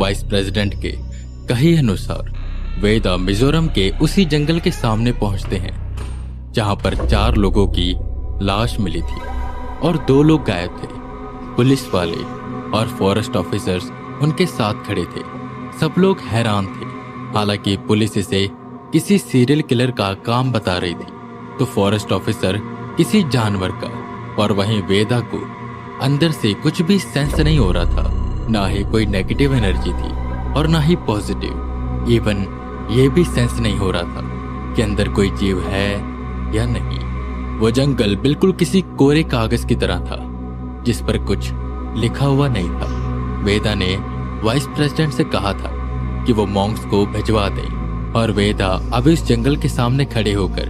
Vice president के कहे अनुसार वेदा मिजोरम के उसी जंगल के सामने पहुंचते हैं जहां पर 4 लोगों की लाश मिली थी और 2 लोग गायब थे। पुलिस वाले और फॉरेस्ट ऑफिसर्स उनके साथ खड़े थे। सब लोग हैरान थे। हालांकि पुलिस इसे किसी सीरियल किलर का काम बता रही थी तो फॉरेस्ट ऑफिसर किसी जानवर का, और वहीं वेदा को अंदर से कुछ भी सेंस नहीं हो रहा था। ना ही कोई नेगेटिव एनर्जी थी और ना ही पॉजिटिव। इवन ये भी सेंस नहीं हो रहा था कि अंदर कोई जीव है या नहीं। वो जंगल बिल्कुल किसी कोरे कागज की तरह था जिस पर कुछ लिखा हुआ नहीं था। वेदा ने वाइस प्रेसिडेंट से कहा था कि वो मॉन्क्स को भिजवा दें और वेदा अब इस जंगल के सामने खड़े होकर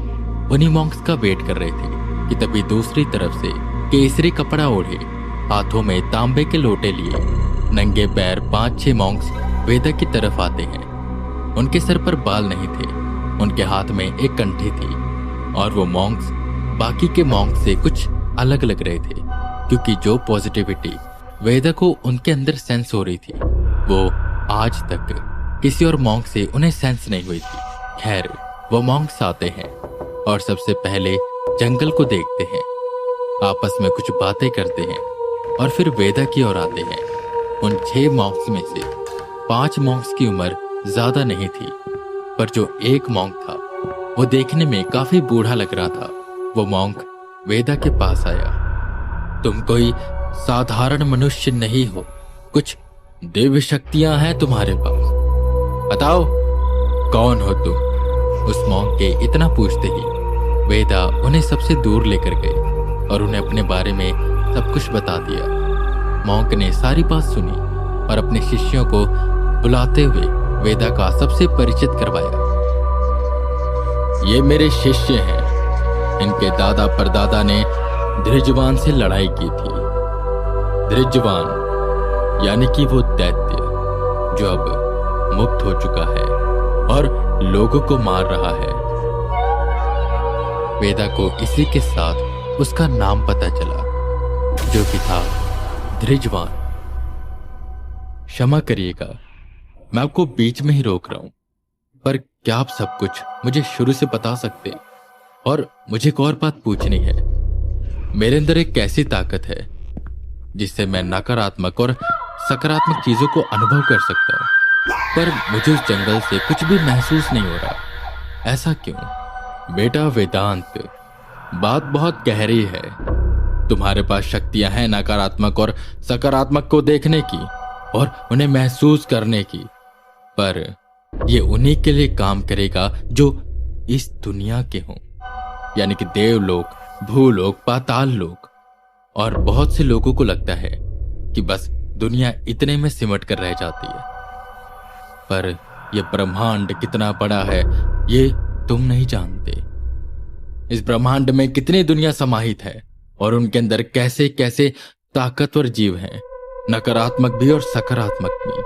उन्हीं मॉन्क्स का वेट कर रहे थे कि तभी दूसरी तरफ से केसरी कपड़ा ओढ़े, हाथों में तांबे के लोटे लिए, नंगे पैर 5-6 मॉन्क्स वेदा की तरफ आते हैं। उनके सर पर बाल नहीं थे, उनके हाथ में एक कंठी थी और वो मॉन्क्स बाकी के मॉन्क्स से कुछ अलग लग रहे थे क्योंकि जो पॉजिटिविटी वेदा को उनके अंदर सेंस हो रही थी वो आज तक किसी और मॉन्क से उन्हें सेंस नहीं हुई थी। खैर, वो मॉन्क्स आते हैं और सबसे पहले जंगल को देखते हैं, आपस में कुछ बातें करते हैं और फिर वेदा की ओर आते हैं। उन 6 मॉन्क्स में से 5 मॉन्क्स की उम्र ज्यादा नहीं थी, पर जो एक मॉन्क था वो देखने में काफी बूढ़ा लग रहा था। वो मॉन्क वेदा के पास आया। तुम कोई साधारण मनुष्य नहीं हो, कुछ दिव्य शक्तियां हैं तुम्हारे पास, बताओ कौन हो तुम। उस मॉन्क के इतना पूछते ही वेदा उन्हें सबसे दूर लेकर गए और उन्हें अपने बारे में सब कुछ बता दिया। मॉन्क ने सारी बात सुनी और अपने शिष्यों को बुलाते हुए वेदा का सबसे परिचित करवाया। ये मेरे शिष्य हैं, इनके दादा परदादा ने धृजवान से लड़ाई की थी। धृजवान यानी कि वो दैत्य जो अब मुक्त हो चुका है और लोगों को मार रहा है। वेदा को इसी के साथ उसका नाम पता चला जो कि था धृजवान। क्षमा करिएगा, मैं आपको बीच में ही रोक रहा हूं, पर क्या आप सब कुछ मुझे शुरू से बता सकते हैं? और मुझे एक और बात पूछनी है। मेरे अंदर एक ऐसी ताकत है जिससे मैं नकारात्मक और सकारात्मक चीजों को अनुभव कर सकता हूं, पर मुझे उस जंगल से कुछ भी महसूस नहीं हो रहा। ऐसा क्यों? बेटा वेदांत, बात बहुत गहरी है। तुम्हारे पास शक्तियां हैं नकारात्मक और सकारात्मक को देखने की और उन्हें महसूस करने की, पर ये उन्हीं के लिए काम करेगा जो इस दुनिया के हों, यानी कि देवलोक, भूलोक, पाताल लोक। और बहुत से लोगों को लगता है कि बस दुनिया इतने में सिमट कर रह जाती है, पर यह ब्रह्मांड कितना बड़ा है ये तुम नहीं जानते। इस ब्रह्मांड में कितनी दुनिया समाहित है और उनके अंदर कैसे कैसे ताकतवर जीव हैं, नकारात्मक भी और सकारात्मक भी।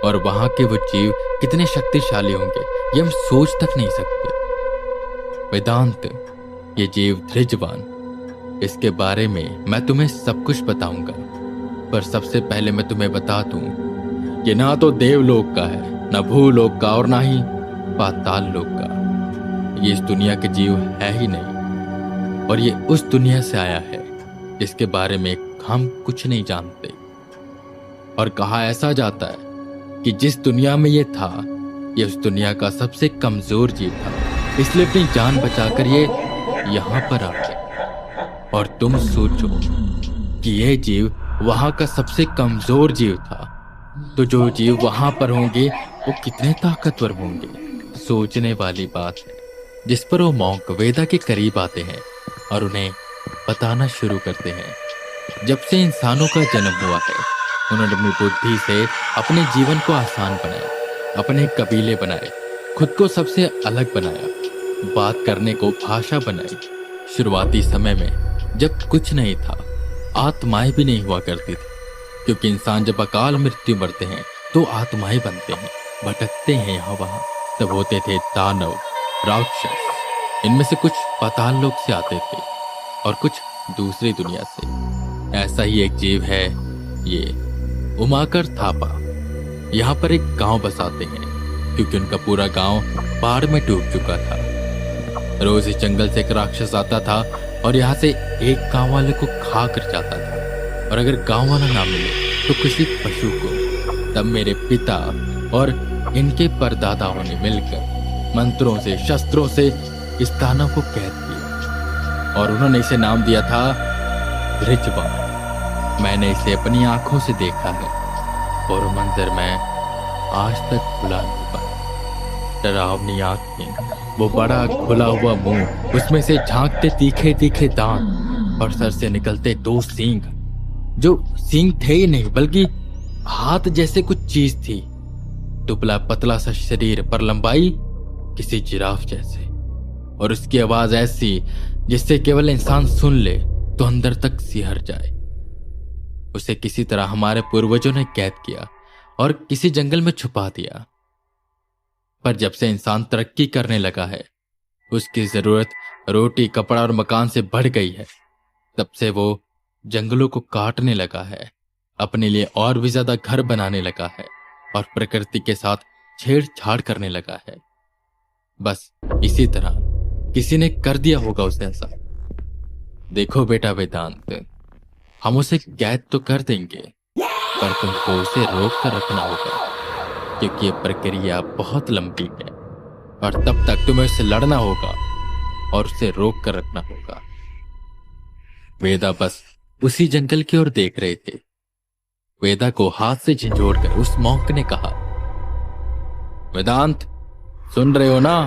और वहां के वो जीव कितने शक्तिशाली होंगे ये हम सोच तक नहीं सकते। वेदांत, ये जीव धृजवान, इसके बारे में मैं तुम्हें सब कुछ बताऊंगा, पर सबसे पहले मैं तुम्हें बता दूं कि ना तो देवलोक का है, ना भूलोक का और ना ही पाताल लोक का। ये इस दुनिया के जीव है ही नहीं, और ये उस दुनिया से आया है जिसके बारे में हम कुछ नहीं जानते। और कहा ऐसा जाता है कि जिस दुनिया में ये था, ये उस दुनिया का सबसे कमजोर जीव था, इसलिए अपनी जान बचाकर ये यहां पर आ गया। और तुम सोचो कि यह जीव वहां का सबसे कमजोर जीव था, तो जो जीव वहां पर होंगे वो कितने ताकतवर होंगे। सोचने वाली बात है, जिस पर वो मॉन्क वेदा के करीब आते हैं और उन्हें बताना शुरू करते हैं। जब से इंसानों का जन्म हुआ है, उन्होंने अपनी बुद्धि से अपने जीवन को आसान बनाया, अपने कबीले बनाए, खुद को सबसे अलग बनाया, बात करने को भाषा बनाई। शुरुआती समय में जब कुछ नहीं था, आत्माएं भी नहीं हुआ करती थी, क्योंकि इंसान जब अकाल मृत्यु मरते हैं तो आत्माएं बनते हैं, भटकते हैं यहाँ वहां। तब होते थे दानव, राक्षस, इनमें से कुछ पाताल लोक से आते थे और कुछ दूसरी दुनिया से। ऐसा ही एक जीव है ये उमाकर थापा। यहाँ पर एक गांव बसाते हैं, क्योंकि उनका पूरा गांव बाढ़ में डूब चुका था। रोज इस जंगल से एक राक्षस आता था और यहाँ से एक गांव वाले को खा कर जाता था, और अगर गांव वाला ना मिले तो किसी पशु को। तब मेरे पिता और इनके परदादाओं ने मिलकर मंत्रों से, शस्त्रों से इस दानव को कैद किया, और उन्होंने इसे नाम दिया था रिचवा। मैंने इसे अपनी आंखों से देखा है, और मंजर मैं आज तक भुला नहीं पाया। डरावनी आंखें, वो बड़ा खुला हुआ मुंह, उसमें से झांकते तीखे तीखे दांत, और सर से निकलते 2 सींग, जो सींग थे ही नहीं बल्कि हाथ जैसे कुछ चीज थी। दुबला पतला सा शरीर पर लंबाई किसी जिराफ जैसे, और उसकी आवाज ऐसी जिससे केवल इंसान सुन ले तो अंदर तक सिहर जाए। उसे किसी तरह हमारे पूर्वजों ने कैद किया और किसी जंगल में छुपा दिया। पर जब से इंसान तरक्की करने लगा है, उसकी जरूरत रोटी, कपड़ा और मकान से बढ़ गई है। तब से वो जंगलों को काटने लगा है, अपने लिए और भी ज्यादा घर बनाने लगा है, और प्रकृति के साथ छेड़छाड़ करने लगा है। बस इसी तरह किसी ने कर दिया होगा उसे ऐसा। देखो बेटा वेदांत, हम उसे कैद तो कर देंगे, पर तुमको उसे रोक कर रखना होगा, क्योंकि ये प्रक्रिया बहुत लंबी है, और तब तक तुम्हें उससे लड़ना होगा और उसे रोक कर रखना होगा। वेदा बस उसी जंगल की ओर देख रहे थे। वेदा को हाथ से झंझोड़कर उस मॉन्क ने कहा, वेदांत, सुन रहे हो ना,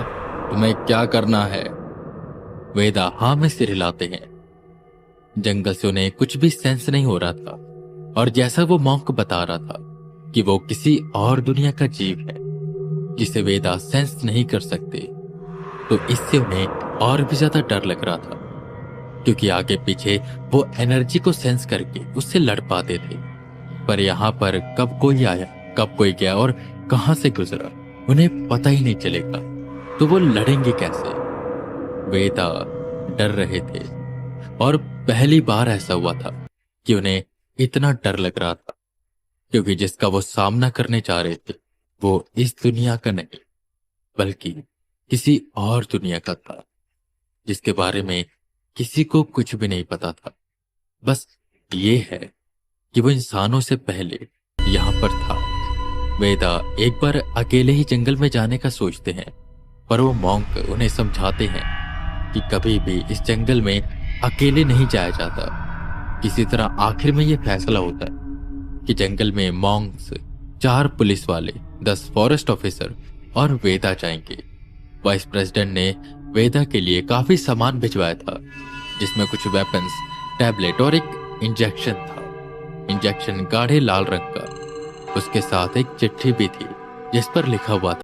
तुम्हें क्या करना है? वेदा हाँ में सिर हिलाते हैं। जंगल से उन्हें कुछ भी सेंस नहीं हो रहा था, और जैसा वो मॉन्क बता रहा था कि वो किसी और दुनिया का जीव है जिसे वेदा सेंस नहीं कर सकते, तो इससे उन्हें और भी ज्यादा डर लग रहा था, क्योंकि आगे पीछे वो एनर्जी को सेंस करके उससे लड़ पाते थे। पर यहां पर कब कोई आया, कब कोई गया और कहां से गुजरा, उन्हें पता ही नहीं चलेगा, तो वो लड़ेंगे कैसे? वेदा डर रहे थे, और पहली बार ऐसा हुआ था कि उन्हें इतना डर लग रहा था, क्योंकि जिसका वो सामना करने जा रहे थे वो इस दुनिया का नहीं बल्कि किसी और दुनिया का था, जिसके बारे में किसी को कुछ भी नहीं पता था। बस ये है कि वो इंसानों से पहले यहां पर था। वेदा एक बार अकेले ही जंगल में जाने का सोचते हैं, पर वो मॉन्क उन्हें समझाते हैं कि कभी भी इस जंगल में अकेले नहीं जाया जाता। किसी तरह आखिर में यह फैसला होता है कि जंगल में मॉन्क्स, 4 पुलिस वाले, 10 फॉरेस्ट ऑफिसर और वेदा जाएंगे। वाइस प्रेसिडेंट ने वेदा के लिए काफी सामान भिजवाया था, जिसमें कुछ वेपन्स, टैबलेट और एक इंजेक्शन था। इंजेक्शन गाढ़े लाल रंग का। उसके साथ एक चिट्ठी भी थी जिस पर लिखा हुआ था,